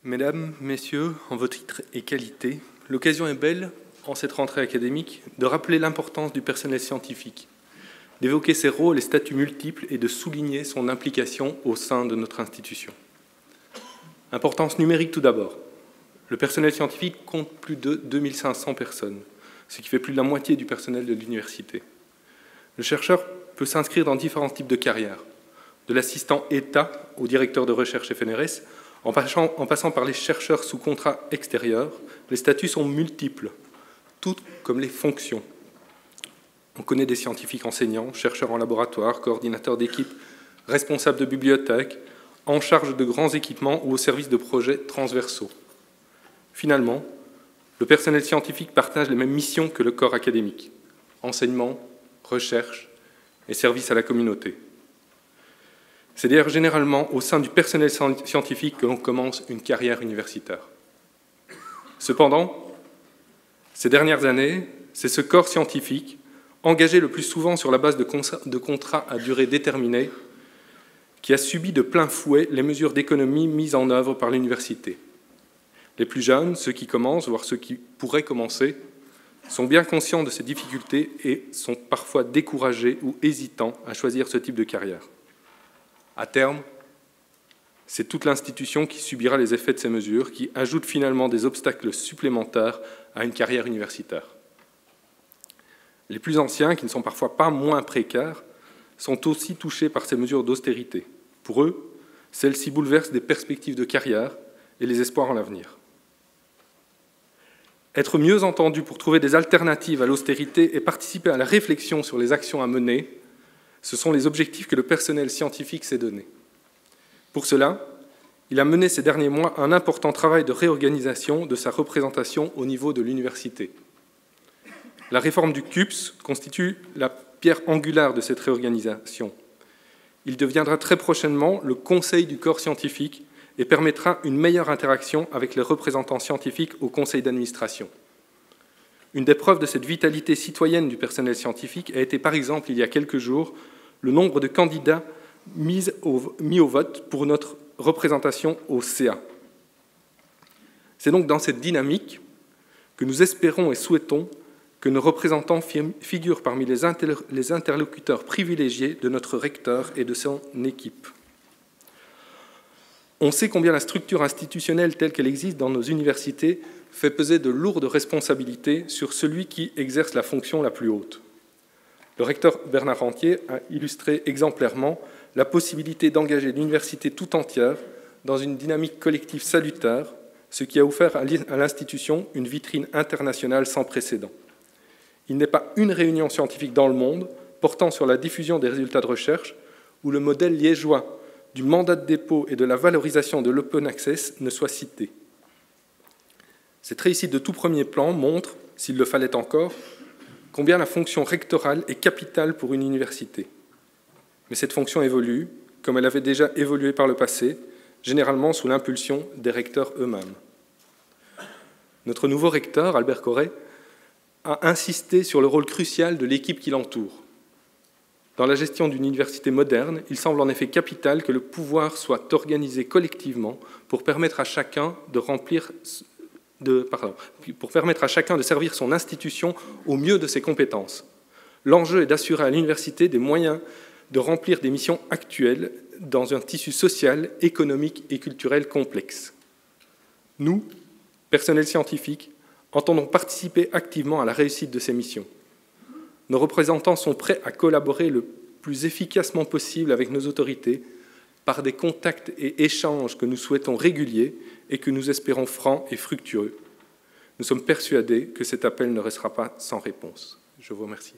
Mesdames, Messieurs, en votre titre et qualité, l'occasion est belle, en cette rentrée académique, de rappeler l'importance du personnel scientifique, d'évoquer ses rôles et statuts multiples et de souligner son implication au sein de notre institution. Importance numérique tout d'abord. Le personnel scientifique compte plus de 2500 personnes, ce qui fait plus de la moitié du personnel de l'université. Le chercheur peut s'inscrire dans différents types de carrières, de l'assistant État au directeur de recherche FNRS, en passant par les chercheurs sous contrat extérieur. Les statuts sont multiples, tout comme les fonctions. On connaît des scientifiques enseignants, chercheurs en laboratoire, coordinateurs d'équipe, responsables de bibliothèques, en charge de grands équipements ou au service de projets transversaux. Finalement, le personnel scientifique partage les mêmes missions que le corps académique: enseignement, recherche et service à la communauté. C'est d'ailleurs généralement au sein du personnel scientifique que l'on commence une carrière universitaire. Cependant, ces dernières années, c'est ce corps scientifique, engagé le plus souvent sur la base de contrats à durée déterminée, qui a subi de plein fouet les mesures d'économie mises en œuvre par l'université. Les plus jeunes, ceux qui commencent, voire ceux qui pourraient commencer, sont bien conscients de ces difficultés et sont parfois découragés ou hésitants à choisir ce type de carrière. À terme, c'est toute l'institution qui subira les effets de ces mesures, qui ajoutent finalement des obstacles supplémentaires à une carrière universitaire. Les plus anciens, qui ne sont parfois pas moins précaires, sont aussi touchés par ces mesures d'austérité. Pour eux, celles-ci bouleversent des perspectives de carrière et les espoirs en l'avenir. Être mieux entendu pour trouver des alternatives à l'austérité et participer à la réflexion sur les actions à mener, ce sont les objectifs que le personnel scientifique s'est donné. Pour cela, il a mené ces derniers mois un important travail de réorganisation de sa représentation au niveau de l'université. La réforme du CUPS constitue la pierre angulaire de cette réorganisation. Il deviendra très prochainement le conseil du corps scientifique et permettra une meilleure interaction avec les représentants scientifiques au conseil d'administration. Une des preuves de cette vitalité citoyenne du personnel scientifique a été, par exemple, il y a quelques jours, le nombre de candidats mis au vote pour notre représentation au CA. C'est donc dans cette dynamique que nous espérons et souhaitons que nos représentants figurent parmi les interlocuteurs privilégiés de notre recteur et de son équipe. On sait combien la structure institutionnelle telle qu'elle existe dans nos universités fait peser de lourdes responsabilités sur celui qui exerce la fonction la plus haute. Le recteur Bernard Rentier a illustré exemplairement la possibilité d'engager l'université tout entière dans une dynamique collective salutaire, ce qui a offert à l'institution une vitrine internationale sans précédent. Il n'est pas une réunion scientifique dans le monde portant sur la diffusion des résultats de recherche où le modèle liégeois du mandat de dépôt et de la valorisation de l'open access ne soit cité. Cette réussite de tout premier plan montre, s'il le fallait encore, combien la fonction rectorale est capitale pour une université. Mais cette fonction évolue, comme elle avait déjà évolué par le passé, généralement sous l'impulsion des recteurs eux-mêmes. Notre nouveau recteur, Albert Corret, a insisté sur le rôle crucial de l'équipe qui l'entoure. Dans la gestion d'une université moderne, il semble en effet capital que le pouvoir soit organisé collectivement pour permettre à chacun de servir son institution au mieux de ses compétences. L'enjeu est d'assurer à l'université des moyens de remplir des missions actuelles dans un tissu social, économique et culturel complexe. Nous, personnel scientifique, entendons participer activement à la réussite de ces missions. Nos représentants sont prêts à collaborer le plus efficacement possible avec nos autorités par des contacts et échanges que nous souhaitons réguliers et que nous espérons francs et fructueux. Nous sommes persuadés que cet appel ne restera pas sans réponse. Je vous remercie.